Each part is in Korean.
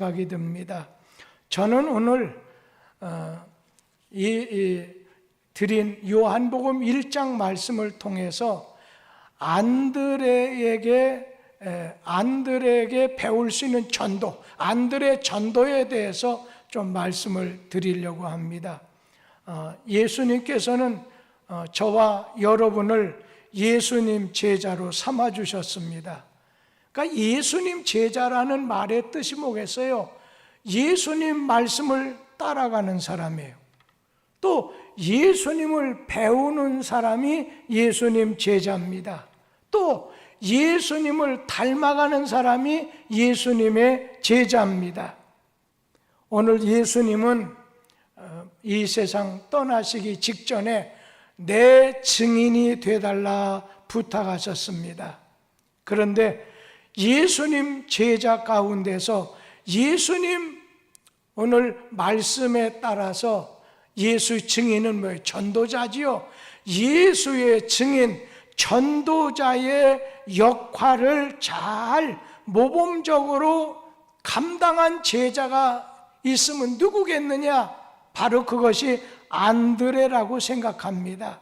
생각이 듭니다. 저는 오늘 드린 요한복음 1장 말씀을 통해서 안드레에게 배울 수 있는 전도, 안드레 전도에 대해서 좀 말씀을 드리려고 합니다. 예수님께서는 저와 여러분을 예수님 제자로 삼아주셨습니다. 그러니까 예수님 제자라는 말의 뜻이 뭐겠어요? 예수님 말씀을 따라가는 사람이에요. 또 예수님을 배우는 사람이 예수님 제자입니다. 또 예수님을 닮아가는 사람이 예수님의 제자입니다. 오늘 예수님은 이 세상 떠나시기 직전에 내 증인이 되달라 부탁하셨습니다. 그런데 예수님 제자 가운데서 예수님 오늘 말씀에 따라서 예수 증인은 뭐예요? 전도자지요. 예수의 증인, 전도자의 역할을 잘 모범적으로 감당한 제자가 있으면 누구겠느냐? 바로 그것이 안드레라고 생각합니다.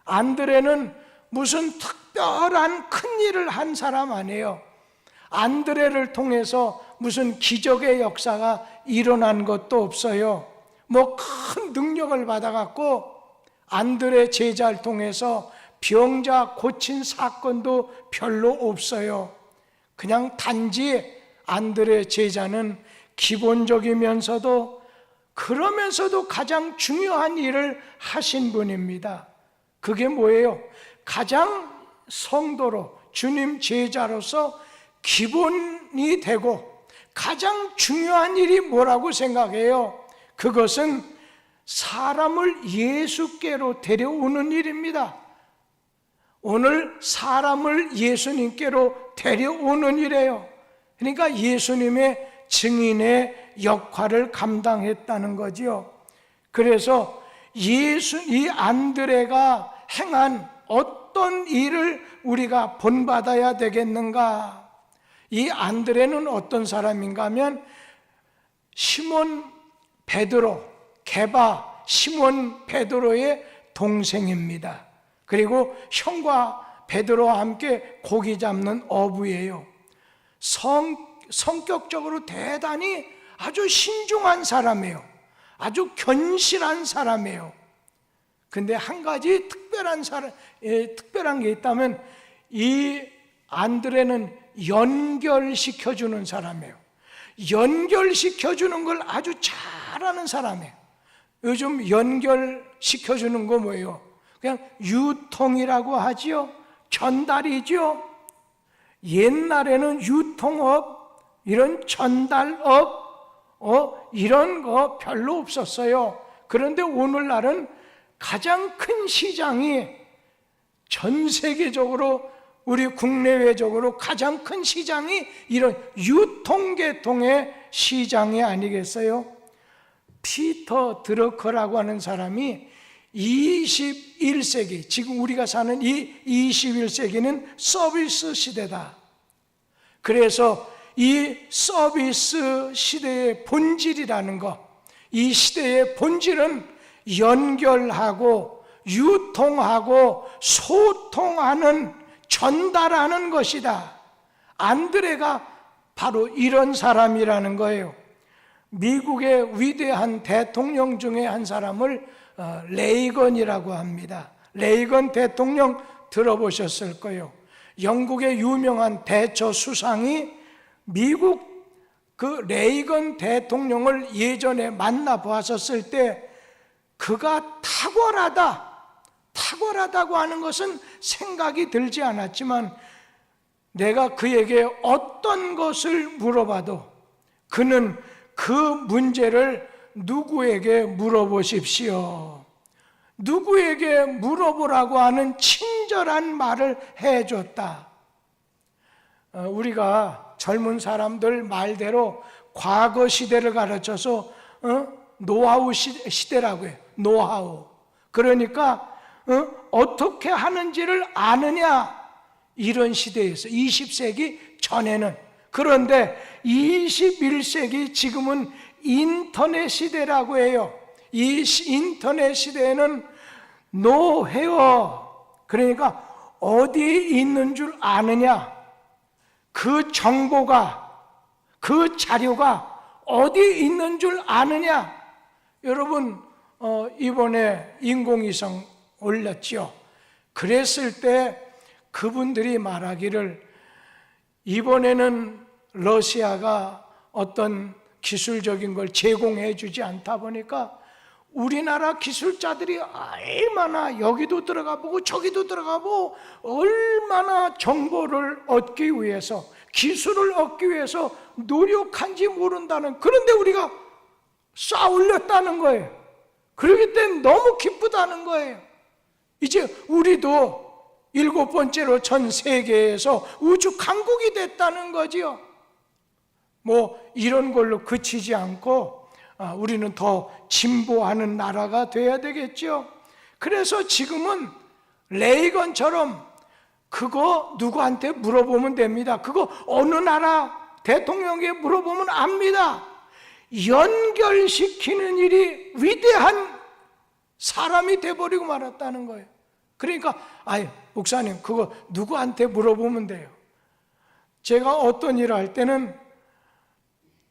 안드레는 무슨 특별한 큰 일을 한 사람 아니에요. 안드레를 통해서 무슨 기적의 역사가 일어난 것도 없어요. 뭐 큰 능력을 받아갖고 안드레 제자를 통해서 병자 고친 사건도 별로 없어요. 그냥 단지 안드레 제자는 기본적이면서도 그러면서도 가장 중요한 일을 하신 분입니다. 그게 뭐예요? 가장 성도로 주님 제자로서 기본이 되고 가장 중요한 일이 뭐라고 생각해요? 그것은 사람을 예수께로 데려오는 일입니다. 오늘 사람을 예수님께로 데려오는 일이에요. 그러니까 예수님의 증인의 역할을 감당했다는 거지요. 그래서 이 안드레가 행한 어떤 일을 우리가 본받아야 되겠는가? 이 안드레는 어떤 사람인가 하면 시몬 베드로, 게바 시몬 베드로의 동생입니다. 그리고 형과 베드로와 함께 고기 잡는 어부예요. 성격적으로 대단히 아주 신중한 사람이에요. 아주 견실한 사람이에요. 근데 한 가지 특별한 게 있다면 이 안드레는 연결시켜주는 사람이에요. 연결시켜주는 걸 아주 잘하는 사람이에요. 요즘 연결시켜주는 거 뭐예요? 그냥 유통이라고 하지요. 전달이죠. 옛날에는 유통업, 이런 전달업, 이런 거 별로 없었어요. 그런데 오늘날은 가장 큰 시장이 전 세계적으로 우리 국내외적으로 가장 큰 시장이 이런 유통계통의 시장이 아니겠어요? 피터 드러커라고 하는 사람이 21세기, 지금 우리가 사는 이 21세기는 서비스 시대다. 그래서 이 서비스 시대의 본질이라는 것, 이 시대의 본질은 연결하고 유통하고 소통하는, 전달하는 것이다. 안드레가 바로 이런 사람이라는 거예요. 미국의 위대한 대통령 중에 한 사람을 레이건이라고 합니다. 레이건 대통령 들어보셨을 거예요. 영국의 유명한 대처 수상이 미국 그 레이건 대통령을 예전에 만나보았었을 때 그가 탁월하다고 하는 것은 생각이 들지 않았지만 내가 그에게 어떤 것을 물어봐도 그는 그 문제를 누구에게 물어보십시오. 누구에게 물어보라고 하는 친절한 말을 해줬다. 우리가 젊은 사람들 말대로 과거 시대를 가르쳐서 노하우 시대라고 해요. 노하우. 그러니까 어떻게 하는지를 아느냐, 이런 시대에서 20세기 전에는 그런데 21세기 지금은 인터넷 시대라고 해요. 이 인터넷 시대에는 노 헤어, 그러니까 어디에 있는 줄 아느냐, 그 정보가, 그 자료가 어디에 있는 줄 아느냐. 여러분 이번에 인공위성 올렸죠. 그랬을 때 그분들이 말하기를 이번에는 러시아가 어떤 기술적인 걸 제공해 주지 않다 보니까 우리나라 기술자들이 얼마나 여기도 들어가 보고 저기도 들어가 보고 얼마나 정보를 얻기 위해서, 기술을 얻기 위해서 노력한지 모른다는, 그런데 우리가 쌓아 올렸다는 거예요. 그렇기 때문에 너무 기쁘다는 거예요. 이제 우리도 7번째로 전 세계에서 우주 강국이 됐다는 거지요. 뭐 이런 걸로 그치지 않고 우리는 더 진보하는 나라가 돼야 되겠죠. 그래서 지금은 레이건처럼 그거 누구한테 물어보면 됩니다. 그거 어느 나라 대통령에게 물어보면 압니다. 연결시키는 일이 위대한 사람이 돼버리고 말았다는 거예요. 그러니까 목사님 그거 누구한테 물어보면 돼요. 제가 어떤 일을 할 때는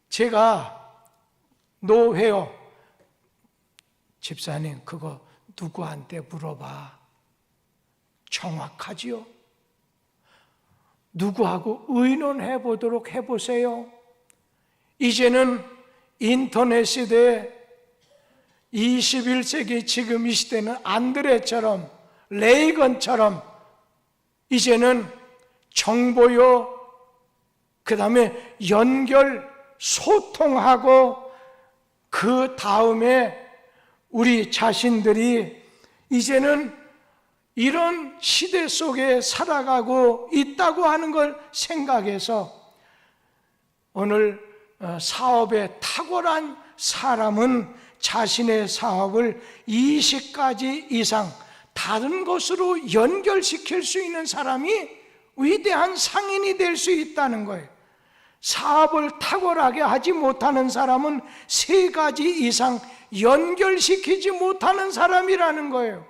제가 노회요, 집사님 그거 누구한테 물어봐. 정확하지요? 누구하고 의논해 보도록 해보세요. 이제는 인터넷 시대에 21세기 지금 이 시대는 안드레처럼 레이건처럼 이제는 정보요, 그 다음에 연결, 소통하고 그 다음에 우리 자신들이 이제는 이런 시대 속에 살아가고 있다고 하는 걸 생각해서 오늘 사업에 탁월한 사람은 자신의 사업을 20가지 이상 다른 것으로 연결시킬 수 있는 사람이 위대한 상인이 될 수 있다는 거예요. 사업을 탁월하게 하지 못하는 사람은 3가지 이상 연결시키지 못하는 사람이라는 거예요.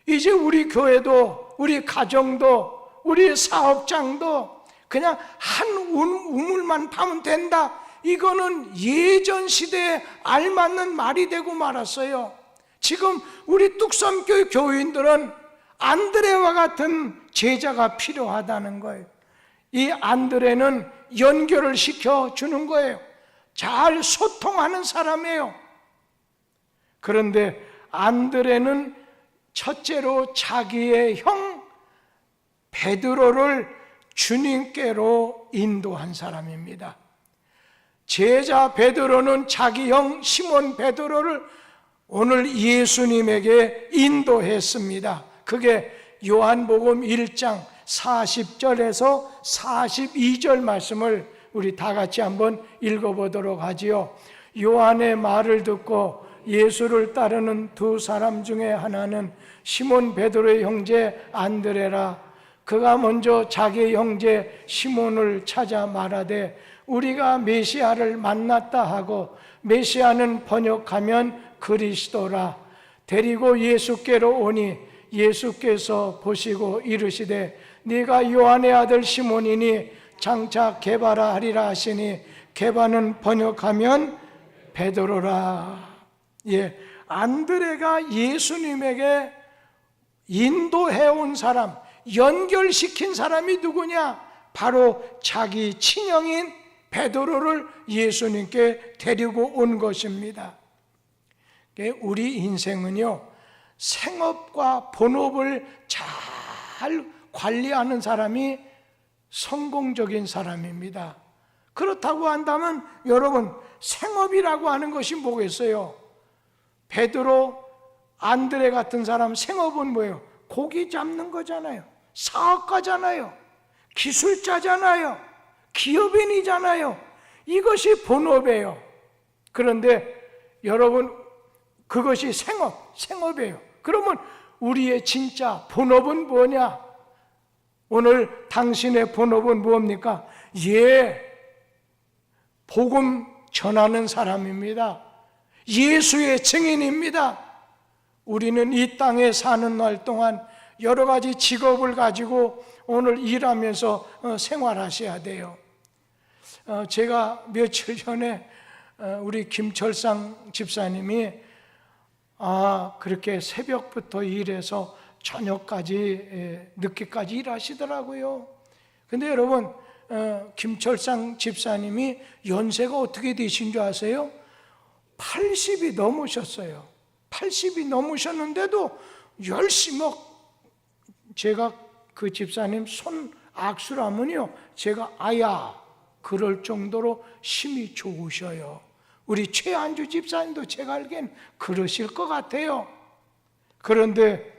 이제 우리 교회도, 우리 가정도, 우리 사업장도 그냥 한 우물만 파면 된다, 이거는 예전 시대에 알맞는 말이 되고 말았어요. 지금 우리 뚝섬교회 교인들은 안드레와 같은 제자가 필요하다는 거예요. 이 안드레는 연결을 시켜주는 거예요. 잘 소통하는 사람이에요. 그런데 안드레는 첫째로 자기의 형 베드로를 주님께로 인도한 사람입니다. 제자 베드로는 자기 형 시몬 베드로를 오늘 예수님에게 인도했습니다. 그게 요한복음 1장 40절에서 42절 말씀을 우리 다 같이 한번 읽어보도록 하지요. 요한의 말을 듣고 예수를 따르는 2사람 중에 하나는 시몬 베드로의 형제 안드레라. 그가 먼저 자기 형제 시몬을 찾아 말하되 우리가 메시아를 만났다 하고, 메시아는 번역하면 그리스도라. 데리고 예수께로 오니 예수께서 보시고 이르시되 네가 요한의 아들 시몬이니 장차 게바라 하리라 하시니, 게바는 번역하면 베드로라. 안드레가 예수님에게 인도해온 사람, 연결시킨 사람이 누구냐? 바로 자기 친형인 베드로를 예수님께 데리고 온 것입니다. 우리 인생은요, 생업과 본업을 잘 관리하는 사람이 성공적인 사람입니다. 그렇다고 한다면 여러분, 생업이라고 하는 것이 뭐겠어요? 베드로, 안드레 같은 사람 생업은 뭐예요? 고기 잡는 거잖아요. 사업가잖아요. 기술자잖아요. 기업인이잖아요. 이것이 본업이에요. 그런데 여러분, 그것이 생업이에요. 그러면 우리의 진짜 본업은 뭐냐? 오늘 당신의 본업은 뭡니까? 복음 전하는 사람입니다. 예수의 증인입니다. 우리는 이 땅에 사는 날 동안 여러 가지 직업을 가지고 오늘 일하면서 생활하셔야 돼요. 제가 며칠 전에 우리 김철상 집사님이 그렇게 새벽부터 일해서 저녁까지 늦게까지 일하시더라고요. 근데 여러분, 김철상 집사님이 연세가 어떻게 되신 줄 아세요? 80이 넘으셨어요. 80이 넘으셨는데도 열심히 제가 그 집사님 손 악수를 하면요, 제가 그럴 정도로 힘이 좋으셔요. 우리 최한주 집사님도 제가 알기엔 그러실 것 같아요. 그런데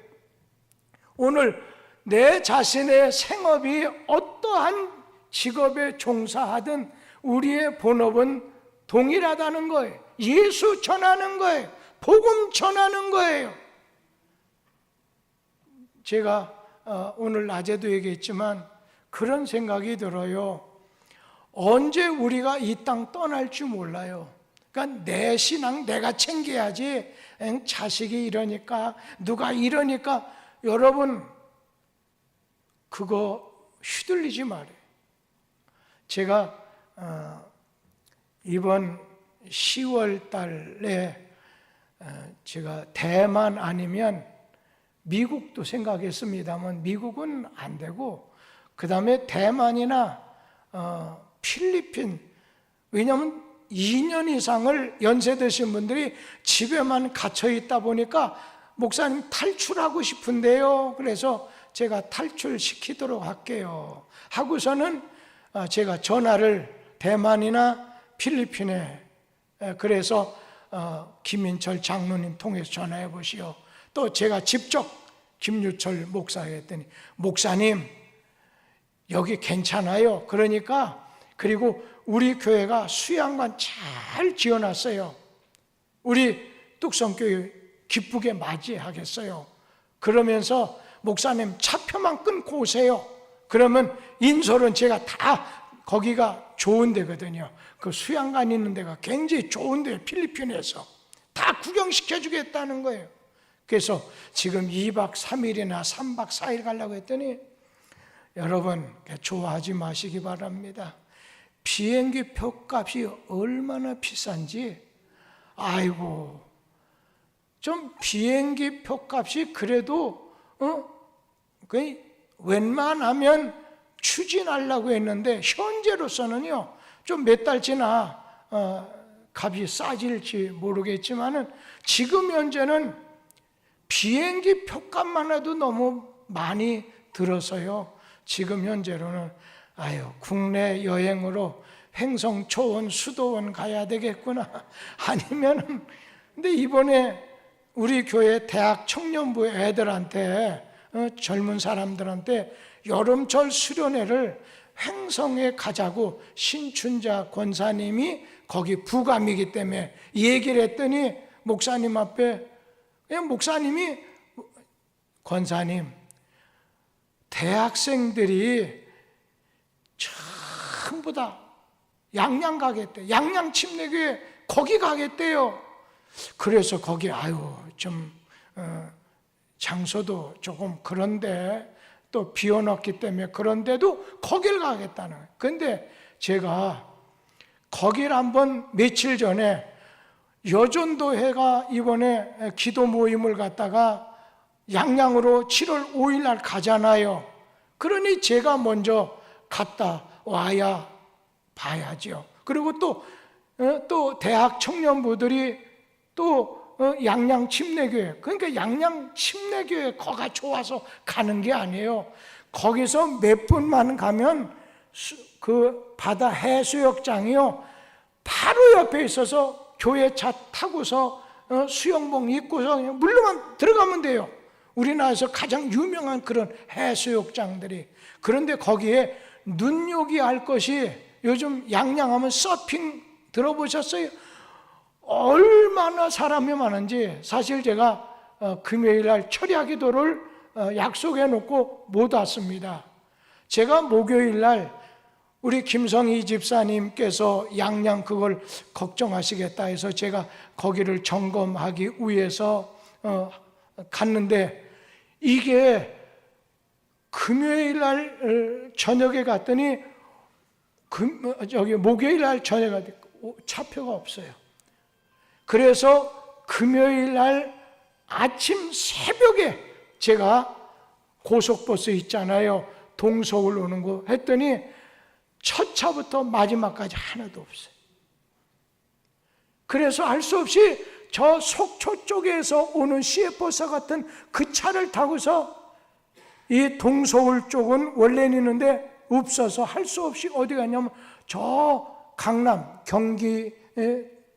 오늘 내 자신의 생업이 어떠한 직업에 종사하든 우리의 본업은 동일하다는 거예요. 예수 전하는 거예요. 복음 전하는 거예요. 제가 오늘 낮에도 얘기했지만 그런 생각이 들어요. 언제 우리가 이 땅 떠날 줄 몰라요. 그러니까 내 신앙 내가 챙겨야지, 자식이 이러니까 누가 이러니까, 여러분 그거 휘둘리지 말아요. 제가 이번 10월 달에 제가 대만 아니면 미국도 생각했습니다만 미국은 안 되고, 그 다음에 대만이나 필리핀, 왜냐하면 2년 이상을 연세 드신 분들이 집에만 갇혀 있다 보니까 목사님 탈출하고 싶은데요, 그래서 제가 탈출시키도록 할게요 하고서는 제가 전화를 대만이나 필리핀에, 그래서 김인철 장로님 통해서 전화해 보시오. 또 제가 직접 김유철 목사에 했더니, 목사님 여기 괜찮아요. 그러니까, 그리고 우리 교회가 수양관 잘 지어놨어요. 우리 뚝성교회 기쁘게 맞이하겠어요. 그러면서 목사님 차표만 끊고 오세요. 그러면 인솔은 제가 다, 거기가 좋은 데거든요. 그 수양관 있는 데가 굉장히 좋은 데예요. 필리핀에서 다 구경시켜 주겠다는 거예요. 그래서 지금 2박 3일이나 3박 4일 가려고 했더니, 여러분 좋아하지 마시기 바랍니다. 비행기 표값이 얼마나 비싼지, 아이고, 좀 비행기 표값이 그래도 웬만하면 추진하려고 했는데, 현재로서는요 좀 몇 달 지나 값이 싸질지 모르겠지만은, 지금 현재는 비행기 표값만 해도 너무 많이 들어서요, 지금 현재로는 국내 여행으로 횡성, 초원, 수도원 가야 되겠구나, 아니면은, 근데 이번에 우리 교회 대학 청년부 애들한테, 젊은 사람들한테 여름철 수련회를 횡성에 가자고 신춘자 권사님이, 거기 부감이기 때문에 얘기를 했더니, 목사님 앞에, 목사님이, 권사님, 대학생들이 전부 다 양양 가겠대. 양양 침례교회 거기 가겠대요. 그래서 거기 좀 장소도 조금 그런데, 또 비워놨기 때문에 그런데도 거길 가겠다는 거예요. 근데 제가 거길 한번 며칠 전에, 여전도회가 이번에 기도 모임을 갖다가 양양으로 7월 5일 날 가잖아요. 그러니 제가 먼저 갔다 와야 봐야죠. 그리고 또 대학 청년부들이 또 양양 침례교회, 그러니까 양양 침례교회 거가 좋아서 가는 게 아니에요. 거기서 몇 분만 가면 그 바다 해수욕장이요 바로 옆에 있어서 교회 차 타고서 수영복 입고서 그냥 물로만 들어가면 돼요. 우리나라에서 가장 유명한 그런 해수욕장들이. 그런데 거기에 눈요기 할 것이, 요즘 양양하면 서핑 들어보셨어요? 얼마나 사람이 많은지. 사실 제가 금요일 날 철야 기도를 약속해 놓고 못 왔습니다. 제가 목요일 날 우리 김성희 집사님께서 양양 그걸 걱정하시겠다 해서 제가 거기를 점검하기 위해서 갔는데, 이게 금요일 날 저녁에 갔더니 목요일 날 저녁에 차표가 없어요. 그래서 금요일 날 아침 새벽에 제가 고속버스 있잖아요, 동서울 오는 거 했더니 첫 차부터 마지막까지 하나도 없어요. 그래서 알 수 없이 저 속초 쪽에서 오는 시외버스 같은 그 차를 타고서 이 동서울 쪽은 원래는 있는데 없어서 할 수 없이 어디 갔냐면 저 강남, 경기,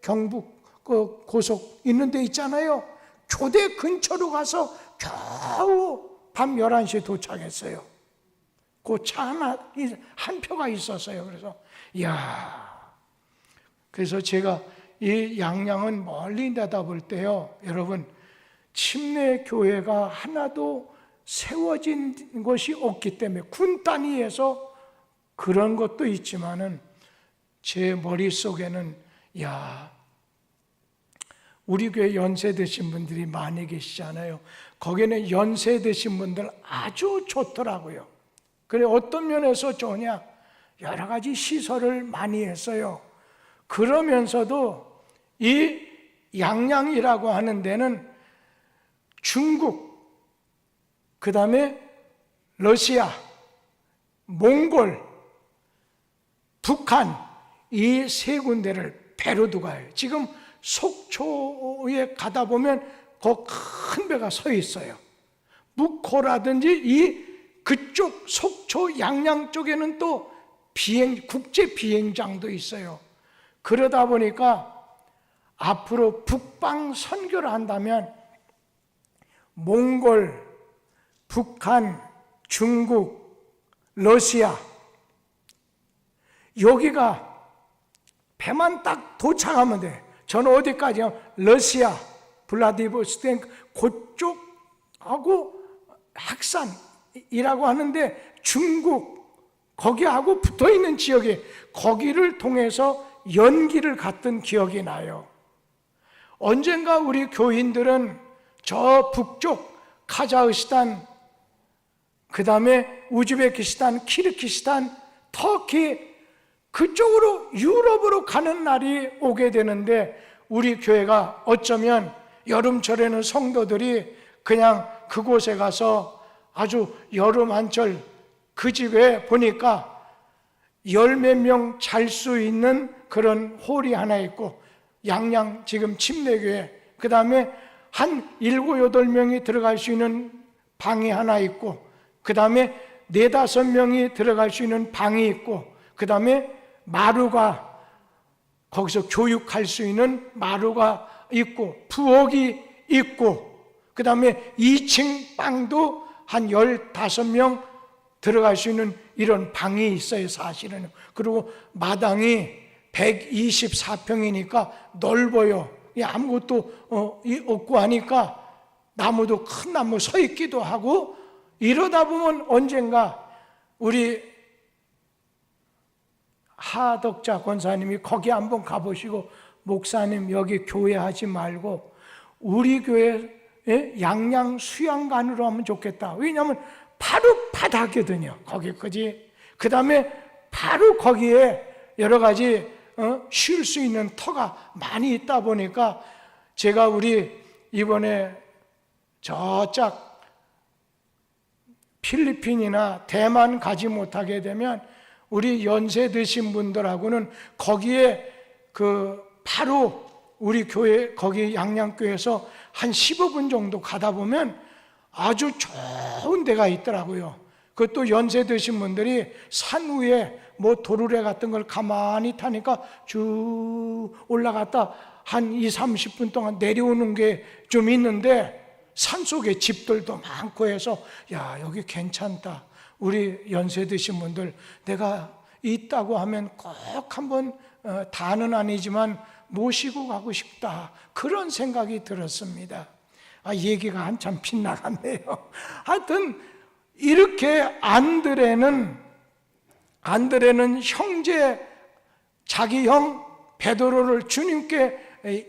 경북 그 고속 있는 데 있잖아요, 교대 근처로 가서 겨우 밤 11시에 도착했어요. 그 차 하나, 한 표가 있었어요. 그래서 그래서 제가 이 양양은 멀리 내다볼 때요, 여러분, 침례 교회가 하나도 세워진 것이 없기 때문에 군 단위에서 그런 것도 있지만은 제 머릿속에는 우리 교회 연세 드신 분들이 많이 계시잖아요. 거기는 연세 드신 분들 아주 좋더라고요. 그래, 어떤 면에서 좋으냐, 여러 가지 시설을 많이 했어요. 그러면서도 이 양양이라고 하는 데는 중국, 그 다음에 러시아, 몽골, 북한, 이 세 군데를 배로 두고 가요. 지금 속초에 가다 보면 그 큰 배가 서 있어요. 묵호라든지 그쪽 속초 양양 쪽에는 또 국제 비행장도 있어요. 그러다 보니까 앞으로 북방 선교를 한다면 몽골, 북한, 중국, 러시아, 여기가 배만 딱 도착하면 돼. 저는 어디까지요? 러시아, 블라디보스토크 그쪽하고 학산이라고 하는데 중국 거기하고 붙어있는 지역에 거기를 통해서 연기를 갔던 기억이 나요. 언젠가 우리 교인들은 저 북쪽 카자흐스탄, 그 다음에 우즈베키스탄, 키르기스탄, 터키 그쪽으로 유럽으로 가는 날이 오게 되는데, 우리 교회가 어쩌면 여름철에는 성도들이 그냥 그곳에 가서 아주 여름 한철 그 집에 보니까 10몇 명 잘 수 있는 그런 홀이 하나 있고, 양양 지금 침례교회, 그 다음에 한 7, 8명이 들어갈 수 있는 방이 하나 있고, 그 다음에 4, 5명이 들어갈 수 있는 방이 있고, 그 다음에 마루가 거기서 교육할 수 있는 마루가 있고, 부엌이 있고, 그 다음에 2층 방도 한 15명 들어갈 수 있는 이런 방이 있어요, 사실은. 그리고 마당이 124평이니까 넓어요. 아무것도 없고 하니까 나무도 큰 나무 서 있기도 하고, 이러다 보면 언젠가 우리 하덕자 권사님이 거기 한번 가보시고, 목사님 여기 교회 하지 말고 우리 교회 양양 수양관으로 하면 좋겠다. 왜냐하면 바로 바닥이거든요, 거기. 그지? 그 다음에 바로 거기에 여러 가지 쉴 수 있는 터가 많이 있다 보니까, 제가 우리 이번에 저짝 필리핀이나 대만 가지 못하게 되면 우리 연세 드신 분들하고는 거기에 바로 우리 교회 거기 양양교회에서 한 15분 정도 가다 보면 아주 좋은 데가 있더라고요. 그것도 연세 드신 분들이 산 위에 뭐 도르래 같은 걸 가만히 타니까 쭉 올라갔다 한 2, 30분 동안 내려오는 게 좀 있는데, 산속에 집들도 많고 해서 여기 괜찮다. 우리 연세 드신 분들 내가 있다고 하면 꼭 한번 다는 아니지만 모시고 가고 싶다, 그런 생각이 들었습니다. 얘기가 한참 빗나갔네요. 하여튼 이렇게 안드레는 안드레는 형제, 자기 형 베드로를 주님께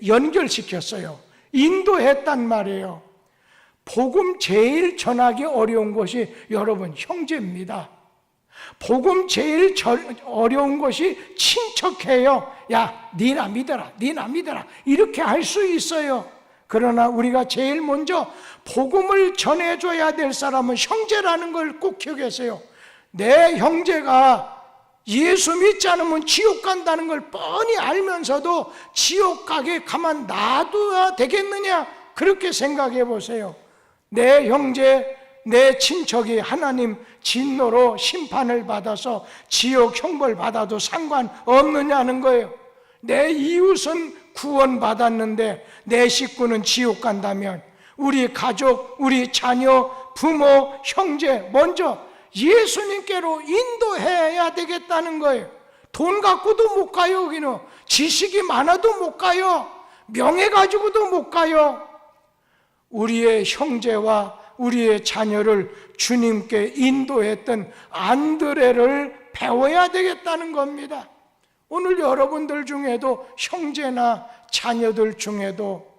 연결시켰어요. 인도했단 말이에요. 복음 제일 전하기 어려운 것이 여러분 형제입니다. 복음 제일 어려운 것이 친척해요. 야, 니나 믿어라, 니나 믿어라, 이렇게 할 수 있어요. 그러나 우리가 제일 먼저 복음을 전해줘야 될 사람은 형제라는 걸 꼭 기억하세요. 내 형제가 예수 믿지 않으면 지옥 간다는 걸 뻔히 알면서도 지옥 가게 가만 놔둬야 되겠느냐, 그렇게 생각해 보세요. 내 형제, 내 친척이 하나님 진노로 심판을 받아서 지옥 형벌 받아도 상관없느냐는 거예요. 내 이웃은 구원받았는데 내 식구는 지옥 간다면 우리 가족, 우리 자녀, 부모, 형제 먼저 예수님께로 인도해야 되겠다는 거예요. 돈 갖고도 못 가요. 여기는 지식이 많아도 못 가요. 명예 가지고도 못 가요. 우리의 형제와 우리의 자녀를 주님께 인도했던 안드레를 배워야 되겠다는 겁니다. 오늘 여러분들 중에도 형제나 자녀들 중에도,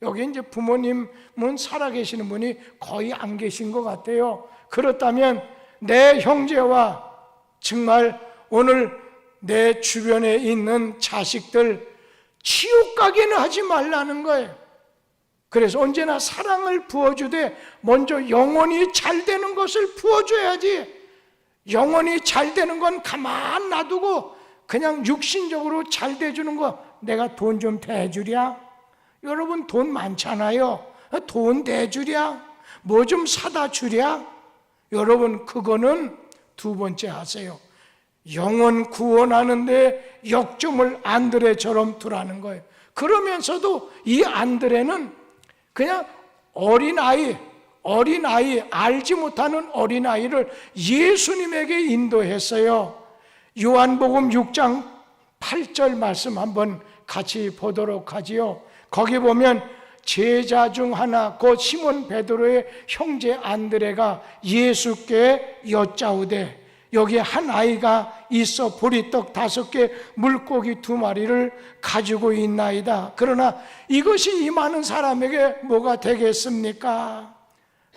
여기 이제 부모님은 살아계시는 분이 거의 안 계신 것 같아요. 그렇다면 내 형제와 정말 오늘 내 주변에 있는 자식들 지옥 가게는 하지 말라는 거예요. 그래서 언제나 사랑을 부어주되 먼저 영혼이 잘 되는 것을 부어줘야지. 영혼이 잘 되는 건 가만 놔두고 그냥 육신적으로 잘 돼주는 거, 내가 돈 좀 대주랴? 여러분 돈 많잖아요. 돈 대주랴? 뭐 좀 사다 주랴? 여러분 그거는 두 번째 하세요. 영혼 구원하는데 역점을 안드레처럼 두라는 거예요. 그러면서도 이 안드레는 그냥 어린아이, 알지 못하는 어린아이를 예수님에게 인도했어요. 요한복음 6장 8절 말씀 한번 같이 보도록 하지요. 거기 보면 제자 중 하나 곧 시몬 베드로의 형제 안드레가 예수께 여짜오되 여기 한 아이가 있어 보리떡 5개 물고기 2마리를 가지고 있나이다. 그러나 이것이 이 많은 사람에게 뭐가 되겠습니까?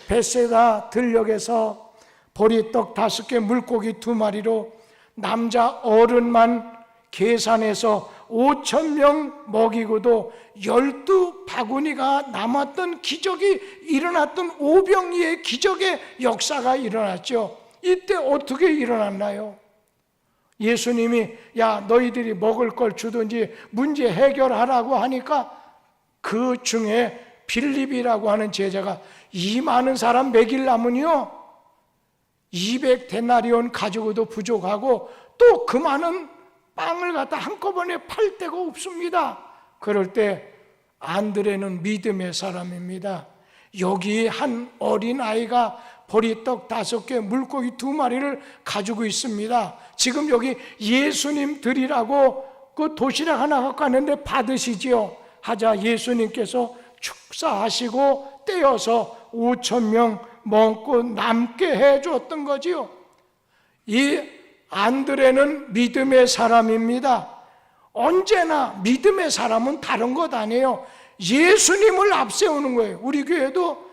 벳세다 들녘에서 보리떡 5개 물고기 2마리로 남자 어른만 계산해서 5,000명 먹이고도 12바구니가 남았던 기적이 일어났던 오병이의 기적의 역사가 일어났죠. 이때 어떻게 일어났나요? 예수님이 야 너희들이 먹을 걸 주든지 문제 해결하라고 하니까 그 중에 빌립이라고 하는 제자가 이 많은 사람 먹이려면요 200데나리온 가지고도 부족하고 또 그 많은 빵을 갖다 한꺼번에 팔 데가 없습니다. 그럴 때 안드레는 믿음의 사람입니다. 여기 한 어린아이가 보리떡 5개 물고기 2마리를 가지고 있습니다. 지금 여기 예수님 드리라고 그 도시락 하나 갖고 왔는데 받으시지요. 하자 예수님께서 축사하시고 떼어서 5,000명 먹고 남게 해줬던 거지요. 이 안드레는 믿음의 사람입니다. 언제나 믿음의 사람은 다른 것 아니에요. 예수님을 앞세우는 거예요. 우리 교회도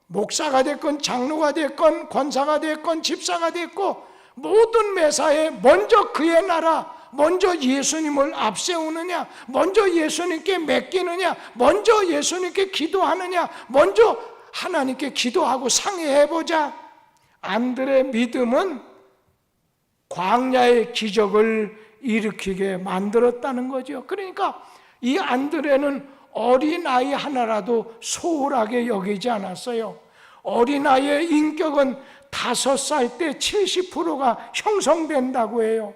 목사가 됐건 장로가 됐건 권사가 됐건 집사가 됐고 모든 매사에 먼저 그의 나라, 먼저 예수님을 앞세우느냐, 먼저 예수님께 맡기느냐, 먼저 예수님께 기도하느냐, 먼저 하나님께 기도하고 상의해보자. 안드레 믿음은 광야의 기적을 일으키게 만들었다는 거죠. 그러니까 이 안드레는 어린아이 하나라도 소홀하게 여기지 않았어요. 어린아이의 인격은 5살 때 70%가 형성된다고 해요.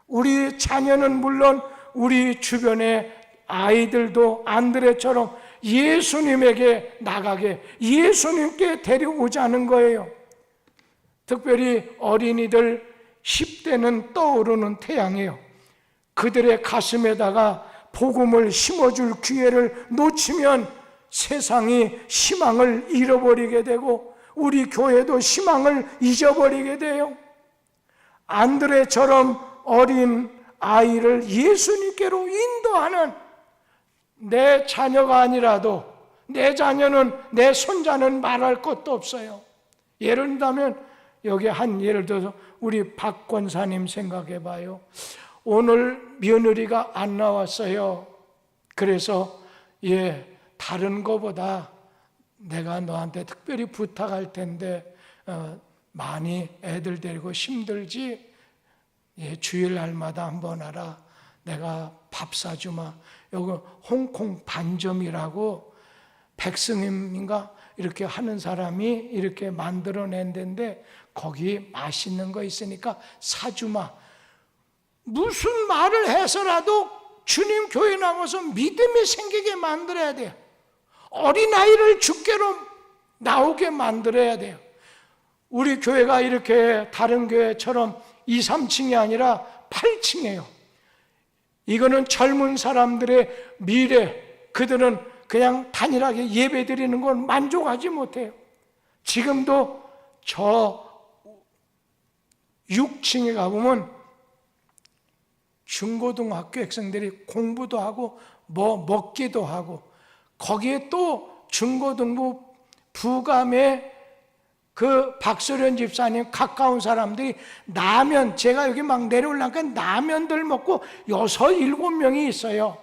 우리 자녀는 물론 우리 주변의 아이들도 안드레처럼 예수님에게 나가게, 예수님께 데려오자는 거예요. 특별히 어린이들 10대는 떠오르는 태양이에요. 그들의 가슴에다가 복음을 심어줄 기회를 놓치면 세상이 희망을 잃어버리게 되고 우리 교회도 희망을 잊어버리게 돼요. 안드레처럼 어린 아이를 예수님께로 인도하는, 내 자녀가 아니라도 내 자녀는, 내 손자는 말할 것도 없어요. 예를 들면 여기 예를 들어서 우리 박 권사님 생각해 봐요. 오늘 며느리가 안 나왔어요. 그래서 다른 거보다 내가 너한테 특별히 부탁할 텐데 많이 애들 데리고 힘들지? 주일날마다 한번 와라. 내가 밥 사주마. 여기 홍콩 반점이라고 백승임인가 이렇게 하는 사람이 이렇게 만들어낸 데인데 거기 맛있는 거 있으니까 사주마. 무슨 말을 해서라도 주님 교회 나가서 믿음이 생기게 만들어야 돼요. 어린아이를 주께로 나오게 만들어야 돼요. 우리 교회가 이렇게 다른 교회처럼 2, 3층이 아니라 8층이에요. 이거는 젊은 사람들의 미래, 그들은 그냥 단일하게 예배 드리는 건 만족하지 못해요. 지금도 저 6층에 가보면 중고등학교 학생들이 공부도 하고 먹기도 하고, 거기에 또 중고등부 부감에 그 박소련 집사님 가까운 사람들이 라면, 제가 여기 막 내려오려니까 라면들 먹고 6, 7명이 있어요.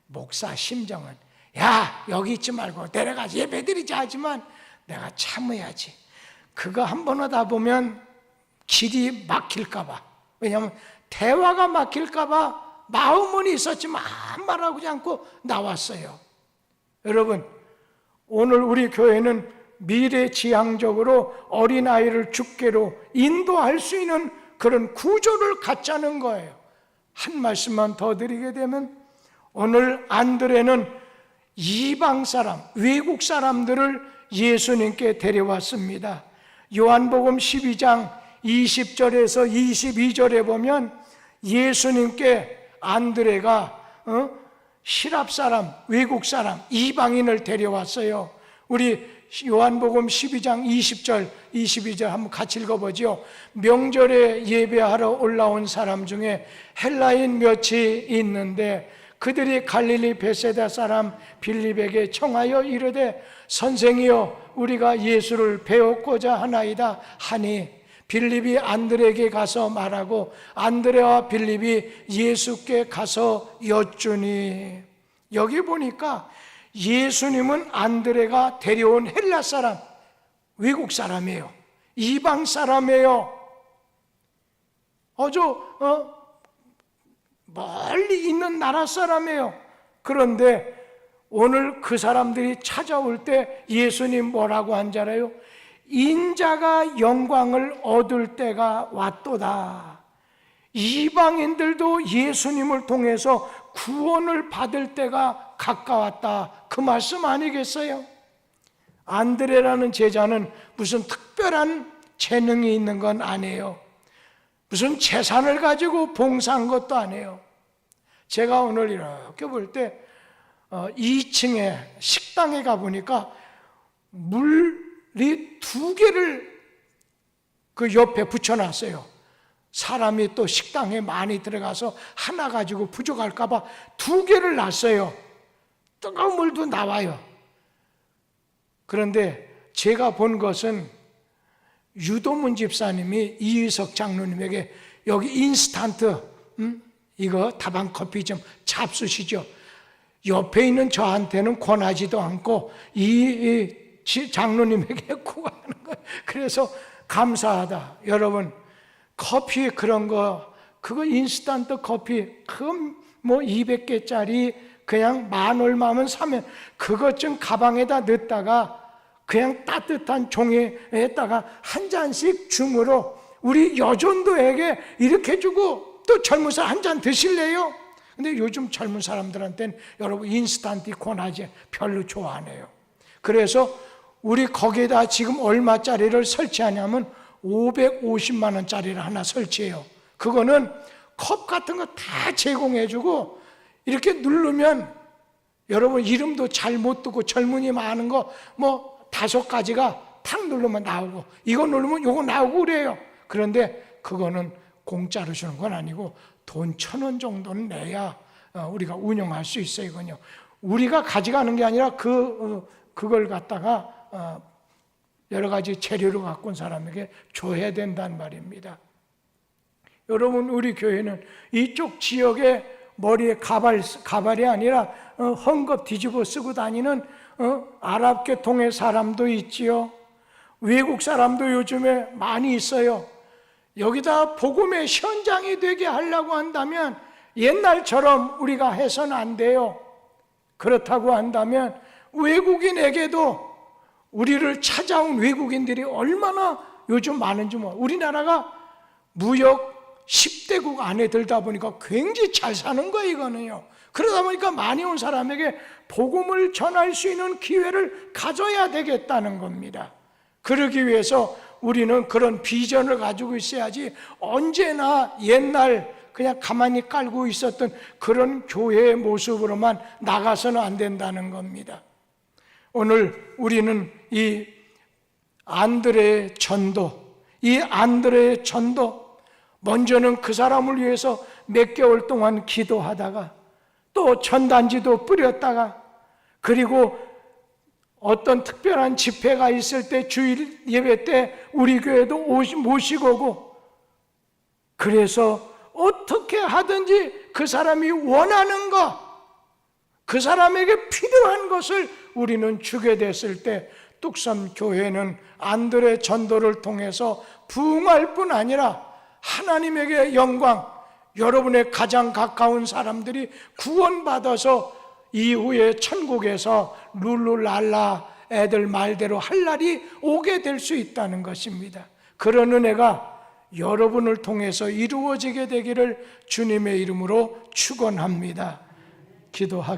목사 심정은 야 여기 있지 말고 내려가서 예배드리자 하지만 내가 참아야지. 그거 한 번 하다 보면 길이 막힐까 봐. 왜냐하면 대화가 막힐까 봐 마음은 있었지만 아무 말하지 않고 나왔어요. 여러분, 오늘 우리 교회는 미래지향적으로 어린아이를 주께로 인도할 수 있는 그런 구조를 갖자는 거예요. 한 말씀만 더 드리게 되면, 오늘 안드레는 이방 사람, 외국 사람들을 예수님께 데려왔습니다. 요한복음 12장 20절에서 22절에 보면 예수님께 안드레가 시랍 사람, 외국 사람, 이방인을 데려왔어요. 우리 요한복음 12장 20절, 22절 한번 같이 읽어보죠. 명절에 예배하러 올라온 사람 중에 헬라인 몇이 있는데 그들이 갈릴리 베세다 사람 빌립에게 청하여 이르되 선생이여 우리가 예수를 배웠고자 하나이다 하니, 빌립이 안드레에게 가서 말하고 안드레와 빌립이 예수께 가서 여쭈니. 여기 보니까 예수님은 안드레가 데려온 헬라 사람, 외국 사람이에요. 이방 사람이에요. 멀리 있는 나라 사람이에요. 그런데 오늘 그 사람들이 찾아올 때 예수님 뭐라고 한 줄 알아요? 인자가 영광을 얻을 때가 왔도다. 이방인들도 예수님을 통해서 구원을 받을 때가 가까웠다. 그 말씀 아니겠어요? 안드레라는 제자는 무슨 특별한 재능이 있는 건 아니에요. 무슨 재산을 가지고 봉사한 것도 아니에요. 제가 오늘 이렇게 볼 때 2층에 식당에 가보니까 물이 2개를 그 옆에 붙여놨어요. 사람이 또 식당에 많이 들어가서 하나 가지고 부족할까 봐 2개를 놨어요. 뜨거운 물도 나와요. 그런데 제가 본 것은 유도문 집사님이 이의석 장로님에게 여기 인스턴트 이거 다방 커피 좀 잡수시죠. 옆에 있는 저한테는 권하지도 않고 이 장로님에게 구하는 거예요. 그래서 감사하다. 여러분, 커피 그런 거, 그거 인스턴트 커피, 그거 뭐 200개짜리 그냥 만 얼마면 사면 그것 좀 가방에다 넣다가 그냥 따뜻한 종이에다가 한 잔씩 줌으로 우리 여전도에게 이렇게 주고, 또 젊은 사람 한 잔 드실래요? 근데 요즘 젊은 사람들한테는 여러분 인스턴트 권하지 별로 좋아 안 해요. 그래서 우리 거기에다 지금 얼마짜리를 설치하냐면 550만 원짜리를 하나 설치해요. 그거는 컵 같은 거 다 제공해주고 이렇게 누르면 여러분 이름도 잘 못 듣고 젊은이 많은 거 뭐 5가지가 탁 누르면 나오고 이거 누르면 이거 나오고 그래요. 그런데 그거는 공짜로 주는 건 아니고 돈 1,000원 정도는 내야 우리가 운영할 수 있어요. 이건요. 우리가 가져가는 게 아니라 그걸 갖다가 여러 가지 재료를 갖고 온 사람에게 줘야 된다는 말입니다. 여러분, 우리 교회는 이쪽 지역에 머리에 가발이 아니라 헝겊 뒤집어 쓰고 다니는 아랍계통의 사람도 있지요. 외국 사람도 요즘에 많이 있어요. 여기다 복음의 현장이 되게 하려고 한다면 옛날처럼 우리가 해서는 안 돼요. 그렇다고 한다면 외국인에게도 우리를 찾아온 외국인들이 얼마나 요즘 많은지 우리나라가 무역 10대국 안에 들다 보니까 굉장히 잘 사는 거예요. 이거는요. 그러다 보니까 많이 온 사람에게 복음을 전할 수 있는 기회를 가져야 되겠다는 겁니다. 그러기 위해서 우리는 그런 비전을 가지고 있어야지 언제나 옛날 그냥 가만히 깔고 있었던 그런 교회의 모습으로만 나가서는 안 된다는 겁니다. 오늘 우리는 이 안드레의 전도, 먼저는 그 사람을 위해서 몇 개월 동안 기도하다가 또 전단지도 뿌렸다가 그리고 어떤 특별한 집회가 있을 때 주일 예배 때 우리 교회도 모시고 오고 그래서 어떻게 하든지 그 사람이 원하는 것, 그 사람에게 필요한 것을 우리는 주게 됐을 때 뚝섬 교회는 안드레 전도를 통해서 부흥할 뿐 아니라 하나님에게 영광, 여러분의 가장 가까운 사람들이 구원받아서 이후에 천국에서 룰루랄라 애들 말대로 할 날이 오게 될 수 있다는 것입니다. 그런 은혜가 여러분을 통해서 이루어지게 되기를 주님의 이름으로 축원합니다. 기도하겠습니다.